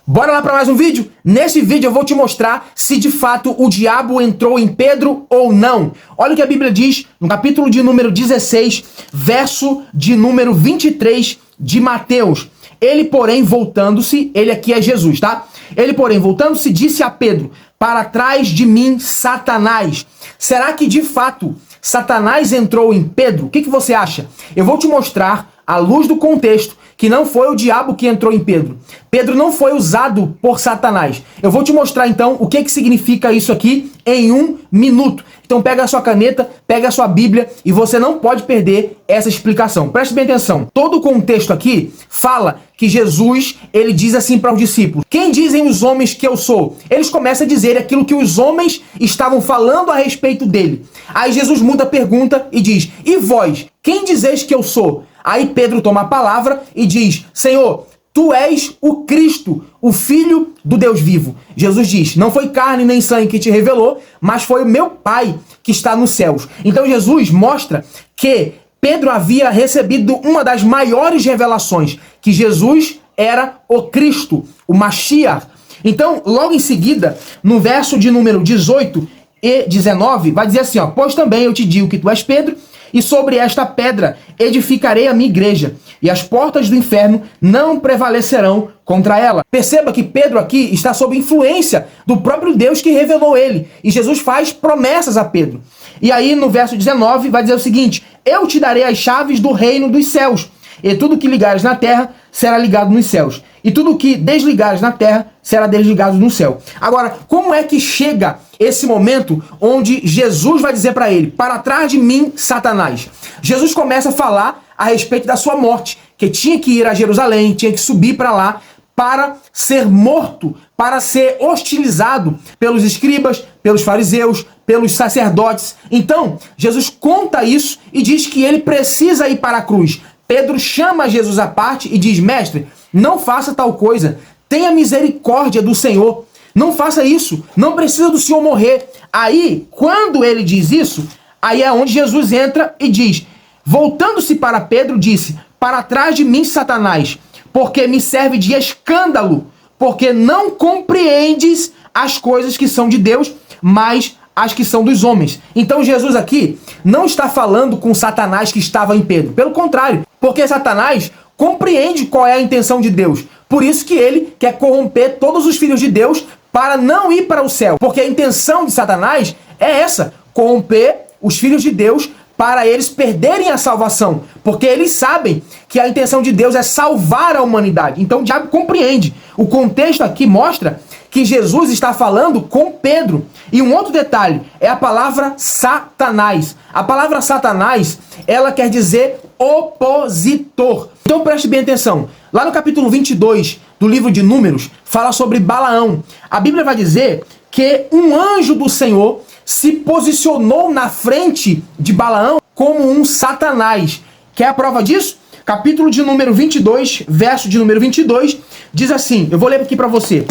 Bora lá para mais um vídeo? Nesse vídeo eu vou te mostrar se de fato o diabo entrou em Pedro ou não. Olha o que a Bíblia diz no capítulo de número 16, verso de número 23 de Mateus. Ele, porém, voltando-se, ele aqui é Jesus, tá? Ele, porém, voltando-se, disse a Pedro: para trás de mim, Satanás. Será que de fato Satanás entrou em Pedro? O que você acha? Eu vou te mostrar, à luz do contexto, que não foi o diabo que entrou em Pedro. Pedro não foi usado por Satanás. Eu vou te mostrar então o que significa isso aqui em um minuto. Então pega a sua caneta, pega a sua Bíblia e você não pode perder essa explicação. Preste bem atenção. Todo o contexto aqui fala que Jesus, ele diz assim para os discípulos: quem dizem os homens que eu sou? Eles começam a dizer aquilo que os homens estavam falando a respeito dele. Aí Jesus muda a pergunta e diz: e vós, quem dizeis que eu sou? Aí Pedro toma a palavra e diz: Senhor, tu és o Cristo, o Filho do Deus vivo. Jesus diz: não foi carne nem sangue que te revelou, mas foi o meu Pai que está nos céus. Então Jesus mostra que Pedro havia recebido uma das maiores revelações, que Jesus era o Cristo, o Mashiach. Então, logo em seguida, no verso de número 18 e 19, vai dizer assim, ó: pois também eu te digo que tu és Pedro, e sobre esta pedra edificarei a minha igreja, e as portas do inferno não prevalecerão contra ela. Perceba que Pedro aqui está sob influência do próprio Deus que revelou ele. E Jesus faz promessas a Pedro. E aí no verso 19 vai dizer o seguinte: eu te darei as chaves do reino dos céus, e tudo que ligares na terra será ligado nos céus, e tudo que desligares na terra será desligado no céu. Agora, como é que chega esse momento onde Jesus vai dizer para ele: para trás de mim, Satanás? Jesus começa a falar a respeito da sua morte, que tinha que ir a Jerusalém, tinha que subir para lá para ser morto, para ser hostilizado pelos escribas, pelos fariseus, pelos sacerdotes. Então, Jesus conta isso e diz que ele precisa ir para a cruz. Pedro chama Jesus à parte e diz: mestre, não faça tal coisa, tenha misericórdia do Senhor, não faça isso, não precisa do Senhor morrer. Aí, quando ele diz isso, aí é onde Jesus entra e diz, voltando-se para Pedro, disse: para trás de mim, Satanás, porque me serve de escândalo, porque não compreendes as coisas que são de Deus, mas as que são dos homens. Então Jesus aqui não está falando com Satanás que estava em Pedro. Pelo contrário, porque Satanás compreende qual é a intenção de Deus. Por isso que ele quer corromper todos os filhos de Deus para não ir para o céu. Porque a intenção de Satanás é essa: corromper os filhos de Deus para eles perderem a salvação. Porque eles sabem que a intenção de Deus é salvar a humanidade. Então o diabo compreende. O contexto aqui mostra que Jesus está falando com Pedro. E um outro detalhe é a palavra Satanás. A palavra Satanás, ela quer dizer opositor. Então preste bem atenção. Lá no capítulo 22 do livro de Números, fala sobre Balaão. A Bíblia vai dizer que um anjo do Senhor se posicionou na frente de Balaão como um Satanás. Quer a prova disso? Capítulo de número 22, verso de número 22, diz assim, eu vou ler aqui para você.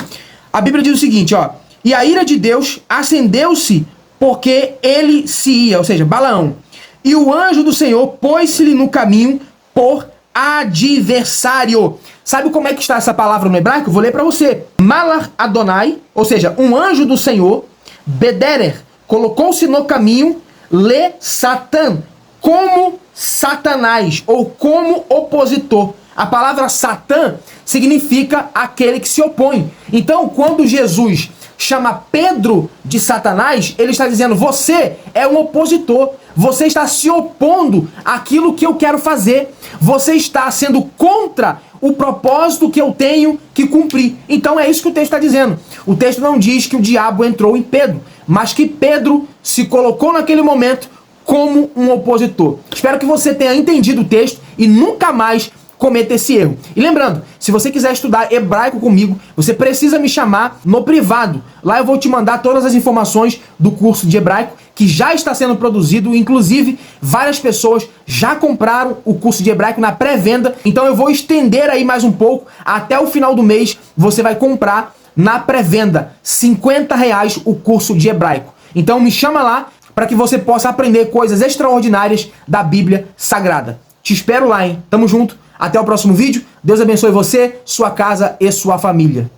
A Bíblia diz o seguinte, ó: e a ira de Deus acendeu-se porque ele se ia, ou seja, Balaão. E o anjo do Senhor pôs-se-lhe no caminho por adversário. Sabe como é que está essa palavra no hebraico? Vou ler para você. Malach Adonai, ou seja, um anjo do Senhor, Bederer, colocou-se no caminho, le Satan, como Satanás, ou como opositor. A palavra Satã significa aquele que se opõe. Então, quando Jesus chama Pedro de Satanás, ele está dizendo: você é um opositor, você está se opondo àquilo que eu quero fazer, você está sendo contra o propósito que eu tenho que cumprir. Então é isso que o texto está dizendo. O texto não diz que o diabo entrou em Pedro, mas que Pedro se colocou naquele momento como um opositor. Espero que você tenha entendido o texto e nunca mais cometa esse erro. E lembrando, se você quiser estudar hebraico comigo, você precisa me chamar no privado. Lá eu vou te mandar todas as informações do curso de hebraico que já está sendo produzido. Inclusive, várias pessoas já compraram o curso de hebraico na pré-venda. Então eu vou estender aí mais um pouco. Até o final do mês você vai comprar na pré-venda R$50 o curso de hebraico. Então me chama lá para que você possa aprender coisas extraordinárias da Bíblia Sagrada. Te espero lá, hein? Tamo junto. Até o próximo vídeo. Deus abençoe você, sua casa e sua família.